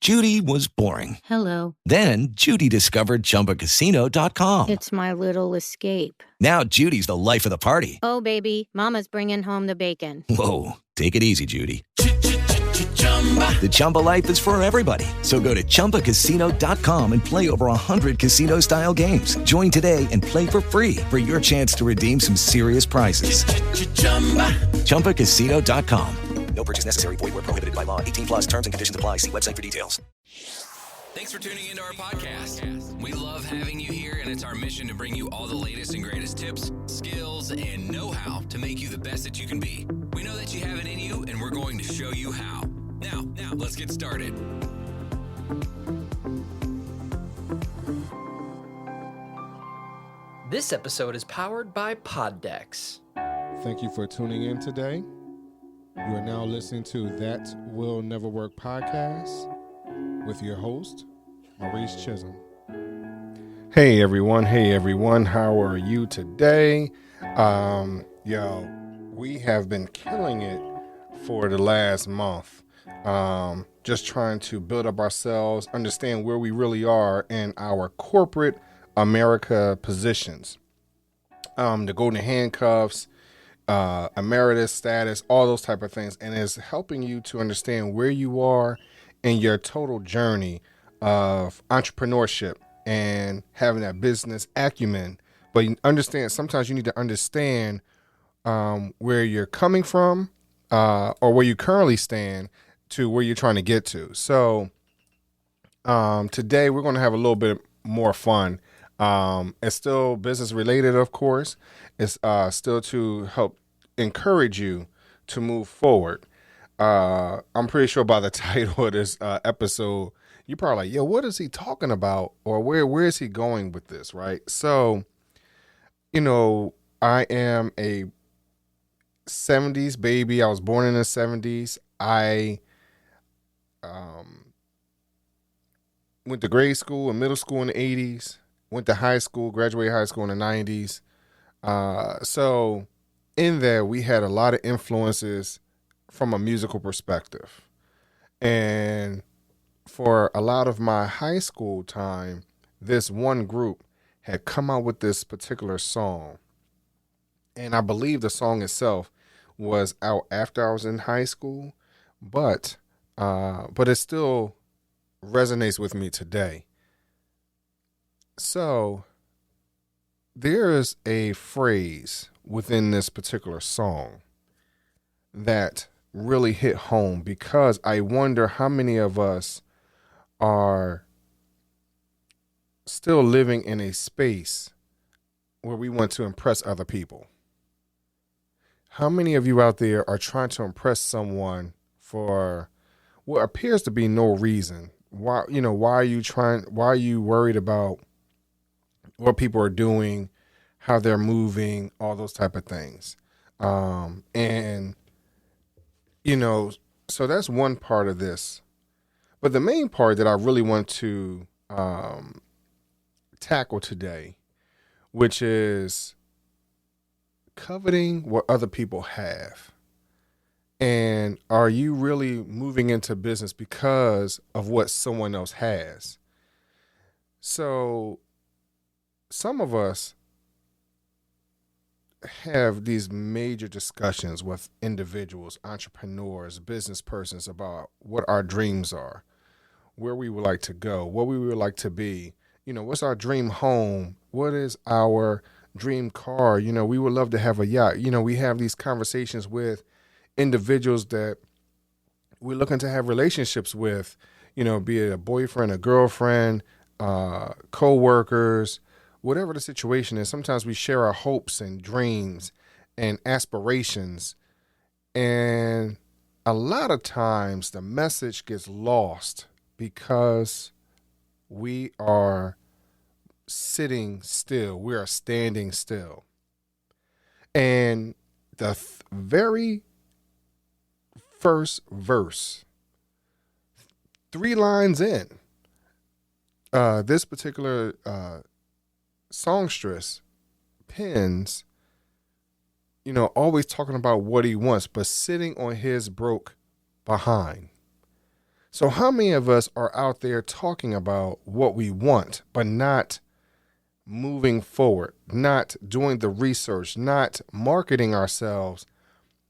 Judy was boring. Hello. Then Judy discovered ChumbaCasino.com. It's my little escape. Now Judy's the life of the party. Oh, baby, mama's bringing home the bacon. Whoa, take it easy, Judy. The Chumba life is for everybody. So go to ChumbaCasino.com and play over 100 casino-style games. Join today and play for free for your chance to redeem some serious prizes. ChumbaCasino.com. No purchase necessary. Void where prohibited by law. 18 plus terms and conditions apply. See website for details. Thanks for tuning into our podcast. We love having you here, and it's our mission to bring you all the latest and greatest tips, skills, and know-how to make you the best that you can be. We know that you have it in you, and we're going to show you how. Now, let's get started. This episode is powered by Poddex. Thank you for tuning in today. You are now listening to That Will Never Work podcast with your host, Maurice Chisholm. Hey everyone, how are you today? We have been killing it for the last month. Just trying to build up ourselves, understand where we really are in our corporate America positions. The golden handcuffs, emeritus status, all those type of things, and it's helping you to understand where you are in your total journey of entrepreneurship and having that business acumen. But you understand, sometimes you need to understand where you're coming from or where you currently stand to where you're trying to get to. So today we're going to have a little bit more fun. It's still business related, of course. It's still to help encourage you to move forward. I'm pretty sure by the title of this episode, you're probably like, yo, what is he talking about? Or where is he going with this, right? So, I am a 70s baby. I was born in the 70s. I went to grade school and middle school in the 80s. Went to high school, graduated high school in the 90s. So in there, we had a lot of influences from a musical perspective. And for a lot of my high school time, this one group had come out with this particular song. And I believe the song itself was out after I was in high school, but it still resonates with me today. So there is a phrase within this particular song that really hit home, because I wonder how many of us are still living in a space where we want to impress other people. How many of you out there are trying to impress someone for what appears to be no reason? Why are you worried about what people are doing, how they're moving, all those type of things? So that's one part of this. But the main part that I really want to tackle today, which is coveting what other people have. And are you really moving into business because of what someone else has? So some of us have these major discussions with individuals, entrepreneurs, business persons about what our dreams are, where we would like to go, what we would like to be. What's our dream home? What is our dream car? We would love to have a yacht. We have these conversations with individuals that we're looking to have relationships with, be it a boyfriend, a girlfriend, co-workers, whatever the situation is. Sometimes we share our hopes and dreams and aspirations. And a lot of times the message gets lost because we are sitting still. We are standing still. And the very first verse, 3 lines in, this particular songstress pins, always talking about what he wants, but sitting on his broke behind. So how many of us are out there talking about what we want, but not moving forward, not doing the research, not marketing ourselves?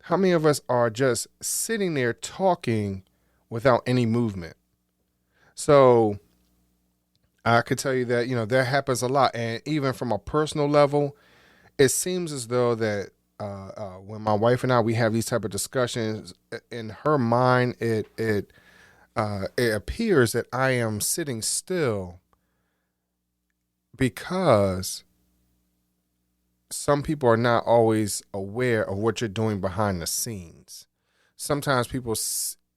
How many of us are just sitting there talking without any movement? So I could tell you that, that happens a lot. And even from a personal level, it seems as though that when my wife and I, we have these type of discussions, in her mind, it appears that I am sitting still because some people are not always aware of what you're doing behind the scenes. Sometimes people,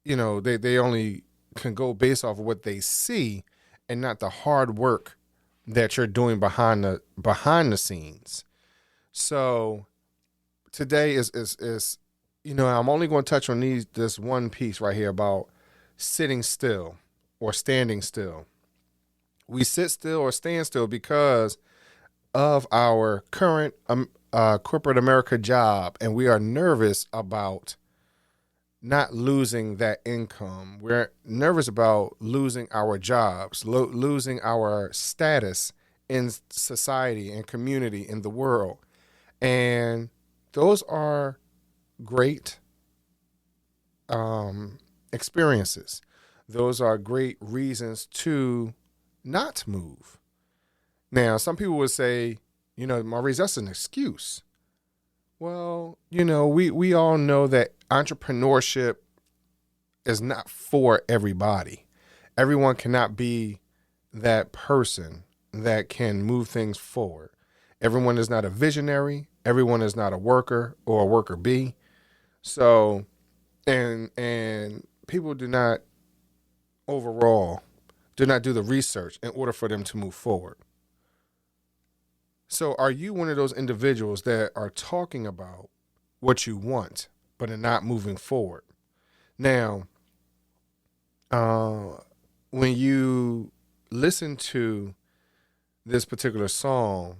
they only can go based off of what they see and not the hard work that you're doing behind the scenes. So today is I'm only going to touch on this one piece right here about sitting still or standing still. We sit still or stand still because of our current corporate America job, and we are nervous about not losing that income. We're nervous about losing our jobs, losing our status in society and community in the world. And those are great experiences. Those are great reasons to not move. Now, some people would say, Maurice, that's an excuse. Well, we all know that entrepreneurship is not for everybody. Everyone cannot be that person that can move things forward. Everyone is not a visionary. Everyone is not a worker or a worker bee. So, and people do not do the research in order for them to move forward. So are you one of those individuals that are talking about what you want, but are not moving forward? Now, when you listen to this particular song,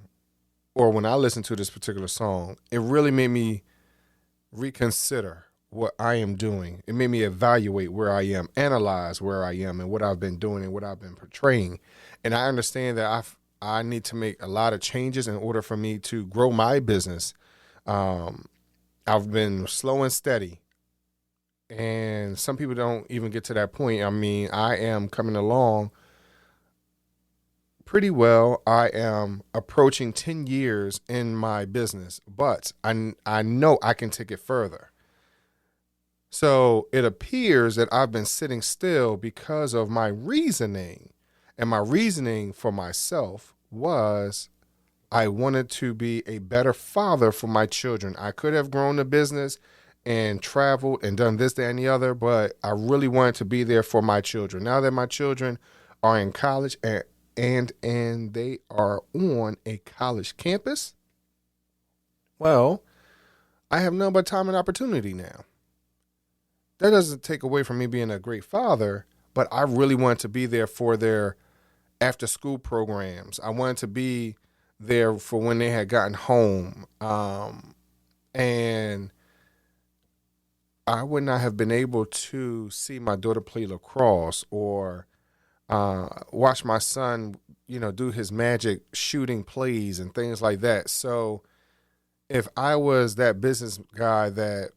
or when I listened to this particular song, it really made me reconsider what I am doing. It made me evaluate where I am, analyze where I am and what I've been doing and what I've been portraying. And I understand that I need to make a lot of changes in order for me to grow my business. I've been slow and steady, and some people don't even get to that point. I mean, I am coming along pretty well. I am approaching 10 years in my business, but I know I can take it further. So it appears that I've been sitting still because of my reasoning. And my reasoning for myself was I wanted to be a better father for my children. I could have grown the business and traveled and done this, that, and the other, but I really wanted to be there for my children. Now that my children are in college and they are on a college campus, well, I have none but time and opportunity now. That doesn't take away from me being a great father, but I really wanted to be there for their after school programs. I wanted to be there for when they had gotten home. And I would not have been able to see my daughter play lacrosse or watch my son, do his magic shooting plays and things like that. So if I was that business guy that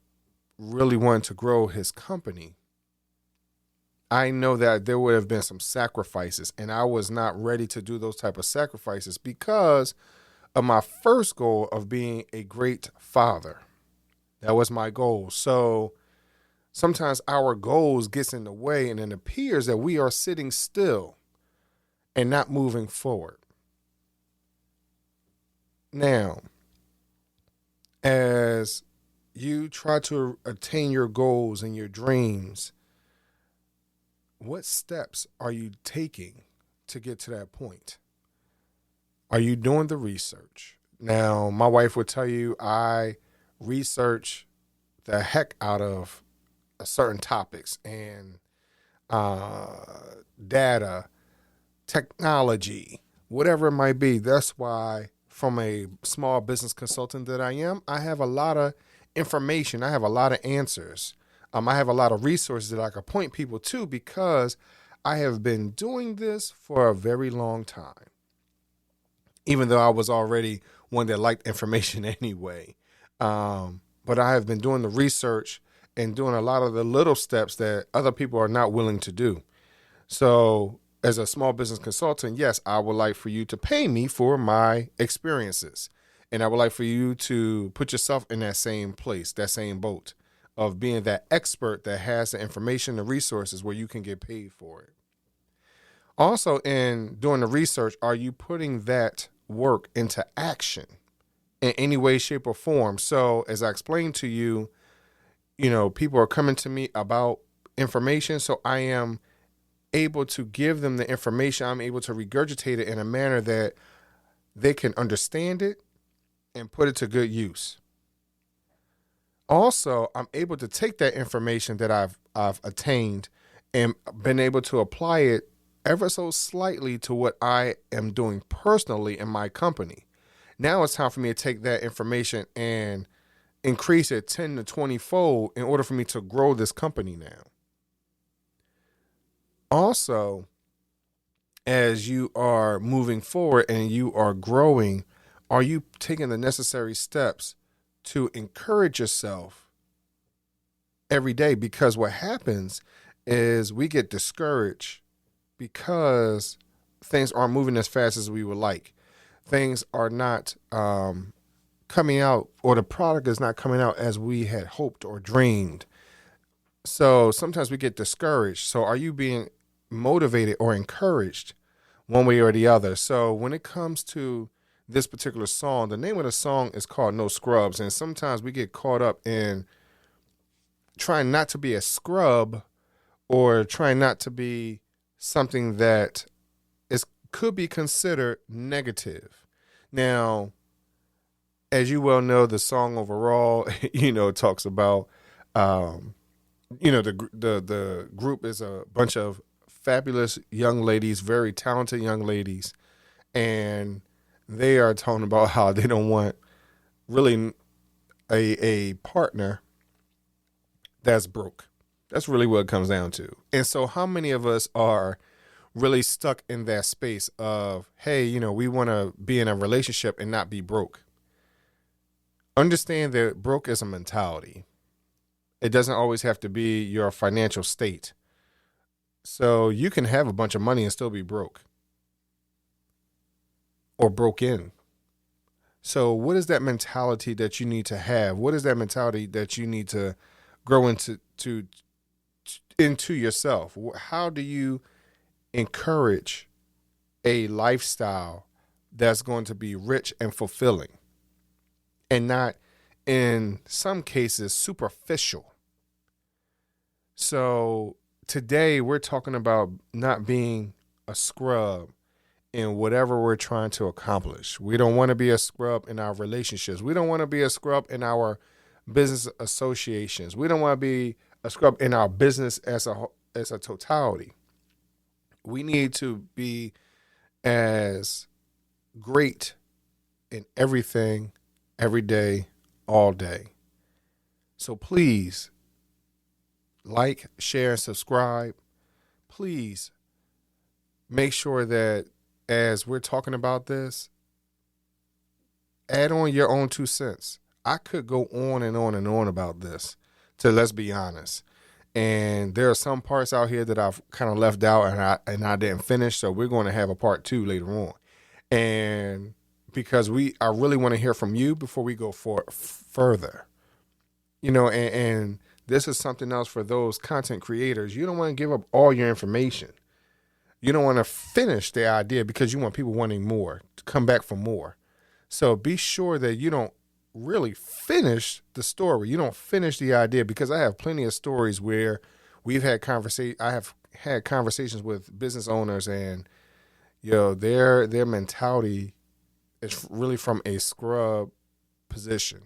really wanted to grow his company, I know that there would have been some sacrifices, and I was not ready to do those type of sacrifices because of my first goal of being a great father. That was my goal. So sometimes our goals gets in the way, and it appears that we are sitting still and not moving forward. Now, as you try to attain your goals and your dreams, what steps are you taking to get to that point? Are you doing the research? Now, my wife would tell you I research the heck out of certain topics and data, technology, whatever it might be. That's why, from a small business consultant that I am, I have a lot of information. I have a lot of answers. I have a lot of resources that I can point people to because I have been doing this for a very long time. Even though I was already one that liked information anyway. But I have been doing the research and doing a lot of the little steps that other people are not willing to do. So as a small business consultant, yes, I would like for you to pay me for my experiences. And I would like for you to put yourself in that same place, that same boat of being that expert that has the information, the resources where you can get paid for it. Also, in doing the research, are you putting that work into action in any way, shape, or form? So as I explained to you, people are coming to me about information. So I am able to give them the information. I'm able to regurgitate it in a manner that they can understand it and put it to good use. Also, I'm able to take that information that I've attained and been able to apply it ever so slightly to what I am doing personally in my company. Now it's time for me to take that information and increase it 10 to 20 fold in order for me to grow this company now. Also, as you are moving forward and you are growing, are you taking the necessary steps to encourage yourself every day? Because what happens is we get discouraged because things aren't moving as fast as we would like. Things are not coming out, or the product is not coming out as we had hoped or dreamed. So sometimes we get discouraged. So are you being motivated or encouraged one way or the other? So when it comes to this particular song, the name of the song is called No Scrubs. And sometimes we get caught up in trying not to be a scrub or trying not to be something that could be considered negative. Now, as you well know, the song overall, talks about, the group is a bunch of fabulous young ladies, very talented young ladies, and they are talking about how they don't want really a partner that's broke. That's really what it comes down to. And so how many of us are really stuck in that space of, hey, we want to be in a relationship and not be broke? Understand that broke is a mentality. It doesn't always have to be your financial state. So you can have a bunch of money and still be broke or broke in. So what is that mentality that you need to have? What is that mentality that you need to grow into yourself? How do you encourage a lifestyle that's going to be rich and fulfilling and not, in some cases, superficial? So today we're talking about not being a scrub in whatever we're trying to accomplish. We don't want to be a scrub in our relationships. We don't want to be a scrub in our business associations. We don't want to be a scrub in our business as a totality. We need to be as great in everything, every day, all day. So please like, share, and subscribe. Please make sure that as we're talking about this, add on your own 2 cents. I could go on and on and on about this, let's be honest. And there are some parts out here that I've kind of left out and I didn't finish. So we're going to have a part 2 later on. And because I really want to hear from you before we go further, and this is something else for those content creators. You don't want to give up all your information. You don't want to finish the idea because you want people wanting more, to come back for more. So be sure that you don't really finish the story. You don't finish the idea, because I have plenty of stories where I have had conversations with business owners, and their mentality is really from a scrub position.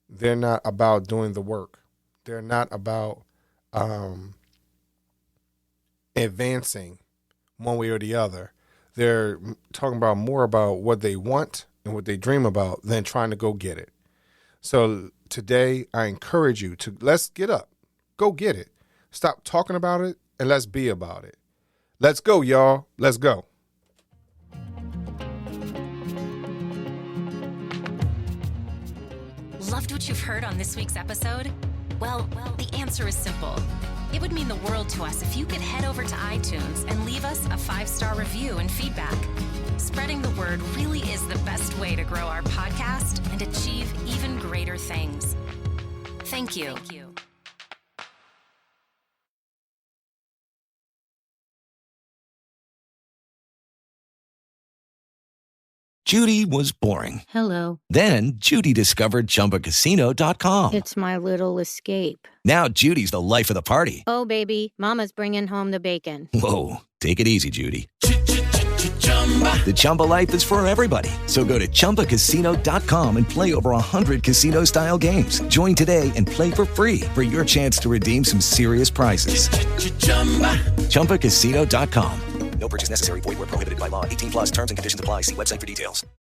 They're not about doing the work. They're not about advancing one way or the other. They're talking more about what they want and what they dream about than trying to go get it. So today, I encourage you to let's get up. Go get it. Stop talking about it and let's be about it. Let's go, y'all. Let's go. Loved what you've heard on this week's episode? Well, the answer is simple. It would mean the world to us if you could head over to iTunes and leave us a 5-star review and feedback. Spreading the word really is the best way to grow our podcast and achieve even greater things. Thank you. Judy was boring. Hello. Then Judy discovered ChumbaCasino.com. It's my little escape. Now Judy's the life of the party. Oh, baby, mama's bringing home the bacon. Whoa, take it easy, Judy. The Chumba life is for everybody. So go to ChumbaCasino.com and play over 100 casino-style games. Join today and play for free for your chance to redeem some serious prizes. ChumbaCasino.com. No purchase necessary. Void where prohibited by law. 18+ terms and conditions apply. See website for details.